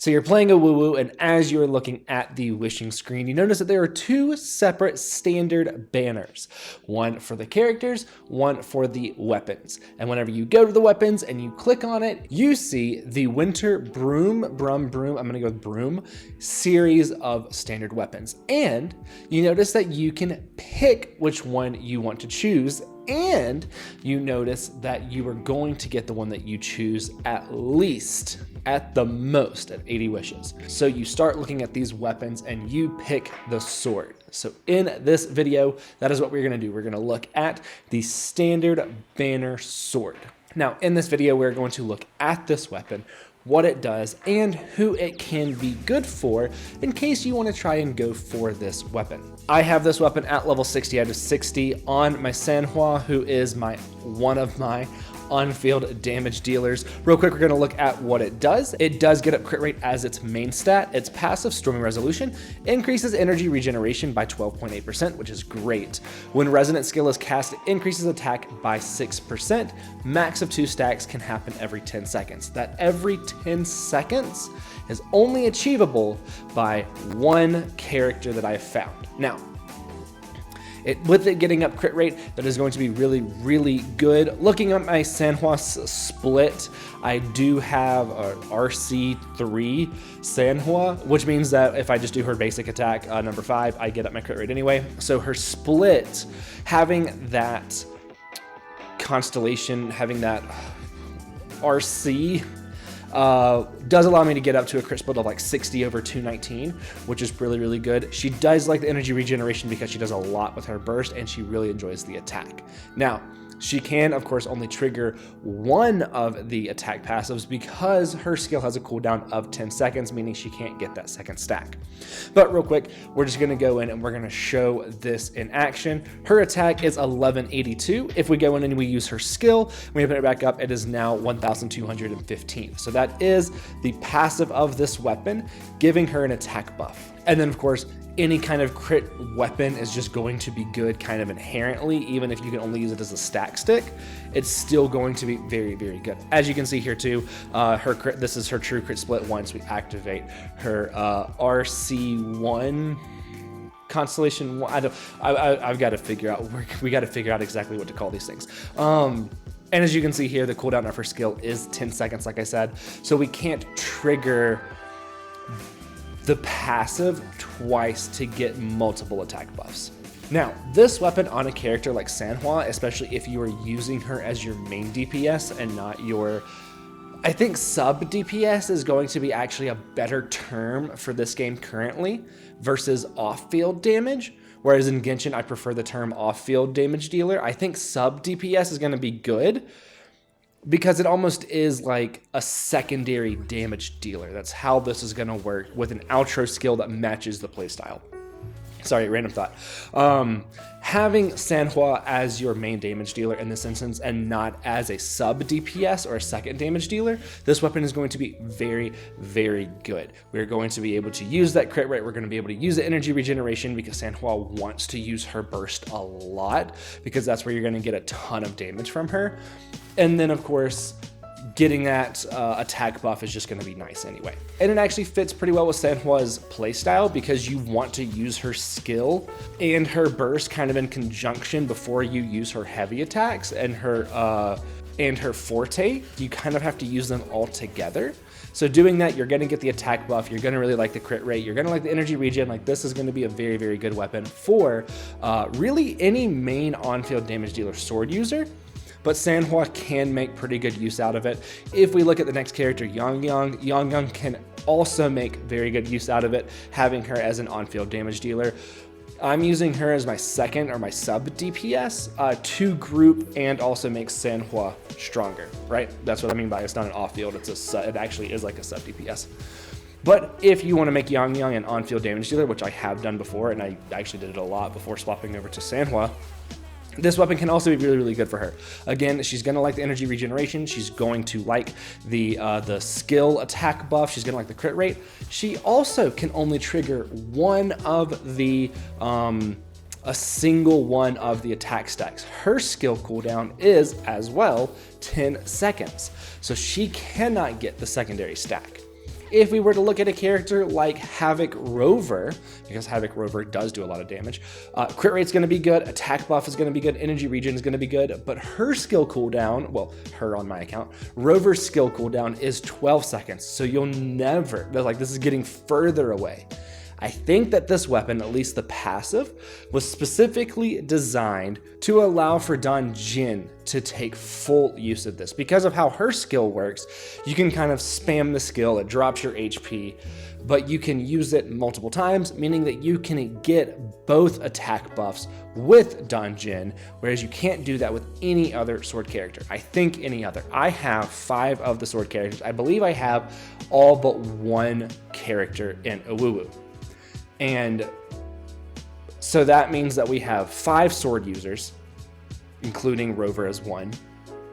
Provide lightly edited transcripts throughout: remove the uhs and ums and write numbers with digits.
So you're playing a WuWa, and as you're looking at the wishing screen, you notice that there are two separate standard banners. One for the characters, one for the weapons. And whenever you go to the weapons and you click on it, you see the Winter Broom, I'm gonna go with Broom, series of standard weapons. And you notice that you can pick which one you want to choose, and you notice that you are going to get the one that you choose at least, at the most, at 80 wishes. So you start looking at these weapons and you pick the sword. So in this video, that is what we're gonna do. We're gonna look at the standard banner sword. Now, in this video, we're going to look at this weapon, what it does, and who it can be good for in case you want to try and go for this weapon. I have this weapon at level 60 out of 60 on my Sanhua, who is one of my on-field damage dealers. Real quick, we're going to look at what it does. It does get up crit rate as its main stat. Its passive, Storming Resolution, increases energy regeneration by 12.8%, which is great. When Resonant Skill is cast, it increases attack by 6%. Max of 2 stacks can happen every 10 seconds. That every 10 seconds is only achievable by one character that I have found. Now, with it getting up crit rate, that is going to be really, really good. Looking at my Sanhua split, I do have a RC3 Sanhua, which means that if I just do her basic attack, number 5, I get up my crit rate anyway. So her split, having that constellation, having that RC, does allow me to get up to a crit split of like 60 over 219, which is really, really good. She does like the energy regeneration because she does a lot with her burst, and she really enjoys the attack. Now, she can, of course, only trigger one of the attack passives because her skill has a cooldown of 10 seconds, meaning she can't get that second stack. But real quick, we're just going to go in and we're going to show this in action. Her attack is 1182. If we go in and we use her skill, we open it back up, it is now 1215. So that is the passive of this weapon, giving her an attack buff. And then, of course, any kind of crit weapon is just going to be good kind of inherently. Even if you can only use it as a stack stick, it's still going to be very, very good. As you can see here too, this is her true crit split once we activate her RC1 constellation. I've got to figure out, we got to figure out exactly what to call these things. And as you can see here, the cooldown of her skill is 10 seconds, like I said. So we can't trigger the passive twice to get multiple attack buffs. Now, this weapon on a character like Sanhua, especially if you are using her as your main DPS and not your, I think sub DPS is going to be actually a better term for this game currently versus off-field damage. Whereas in Genshin, I prefer the term off-field damage dealer. I think sub DPS is going to be good, because it almost is like a secondary damage dealer. That's how this is going to work with an outro skill that matches the playstyle. Sorry, random thought. Having Sanhua as your main damage dealer in this instance and not as a sub DPS or a second damage dealer, this weapon is going to be very, very good. We're going to be able to use that crit rate. We're going to be able to use the energy regeneration because Sanhua wants to use her burst a lot because that's where you're going to get a ton of damage from her. And then, of course, getting that attack buff is just going to be nice anyway. And it actually fits pretty well with Sanhua's playstyle because you want to use her skill and her burst kind of in conjunction before you use her heavy attacks and her forte. You kind of have to use them all together. So doing that, you're going to get the attack buff. You're going to really like the crit rate. You're going to like the energy regen. Like, this is going to be a very, very good weapon for really any main on-field damage dealer sword user. But Sanhua can make pretty good use out of it. If we look at the next character, Yang can also make very good use out of it, having her as an on-field damage dealer. I'm using her as my second or my sub DPS to group and also make Sanhua stronger, right? That's what I mean by it's not an off-field, it actually is like a sub DPS. But if you want to make Yang an on-field damage dealer, which I have done before, and I actually did it a lot before swapping over to Sanhua, this weapon can also be really, really good for her. Again, she's going to like the energy regeneration. She's going to like the skill attack buff. She's going to like the crit rate. She also can only trigger one of the a single one of the attack stacks. Her skill cooldown is as well 10 seconds. So she cannot get the secondary stack. If we were to look at a character like Havoc Rover, because Havoc Rover does do a lot of damage, crit rate's gonna be good, attack buff is gonna be good, energy regen is gonna be good, but her skill cooldown, well, her on my account, Rover's skill cooldown is 12 seconds, so you'll never, like, this is getting further away. I think that this weapon, at least the passive, was specifically designed to allow for Dan Jin to take full use of this. Because of how her skill works, you can kind of spam the skill, it drops your HP, but you can use it multiple times, meaning that you can get both attack buffs with Dan Jin, whereas you can't do that with any other sword character. I think any other. I have 5 of the sword characters. I believe I have all but one character in a WuWa. And so that means that we have 5 sword users, including Rover as one.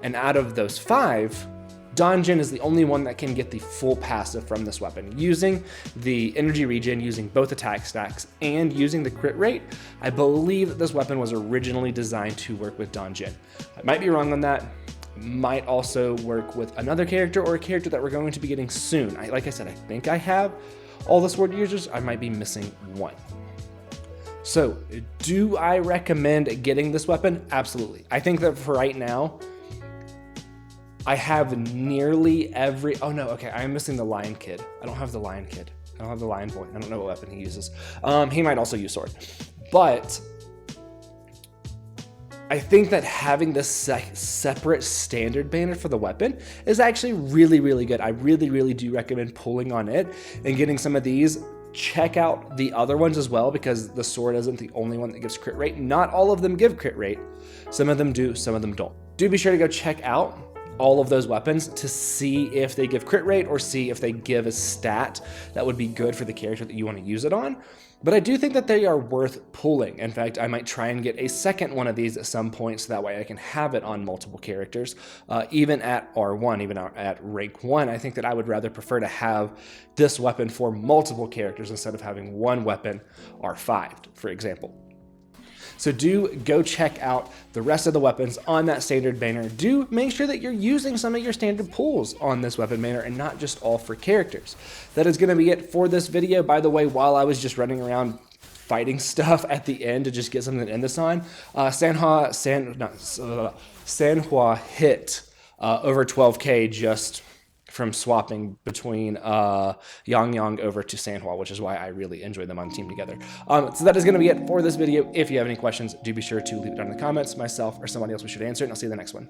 And out of those 5, Dan Jin is the only one that can get the full passive from this weapon. Using the energy regen, using both attack stacks, and using the crit rate, I believe that this weapon was originally designed to work with Dan Jin. I might be wrong on that. It might also work with another character or a character that we're going to be getting soon. Like I said, I think I have all the sword users. I might be missing one. So, do I recommend getting this weapon? Absolutely. I think that for right now, I have nearly every, oh no, okay, I'm missing the Lion Kid. I don't have the Lion Kid. I don't have the Lion Boy. I don't know what weapon he uses. He might also use sword. But I think that having this separate standard banner for the weapon is actually really, really good. I really, really do recommend pulling on it and getting some of these. Check out the other ones as well, because the sword isn't the only one that gives crit rate. Not all of them give crit rate. Some of them do, some of them don't. Do be sure to go check out all of those weapons to see if they give crit rate or see if they give a stat that would be good for the character that you want to use it on. But I do think that they are worth pulling. In fact, I might try and get a second one of these at some point so that way I can have it on multiple characters. Even at R1, even at rank 1, I think that I would rather prefer to have this weapon for multiple characters instead of having one weapon R5, for example. So do go check out the rest of the weapons on that standard banner. Do make sure that you're using some of your standard pulls on this weapon banner and not just all for characters. That is going to be it for this video. By the way, while I was just running around fighting stuff at the end to just get something to end this on, Sanhua hit over 12K just from swapping between Yang over to Sanhua, which is why I really enjoy them on team together. So that is going to be it for this video. If you have any questions, do be sure to leave it down in the comments. Myself or somebody else we should answer it, and I'll see you in the next one.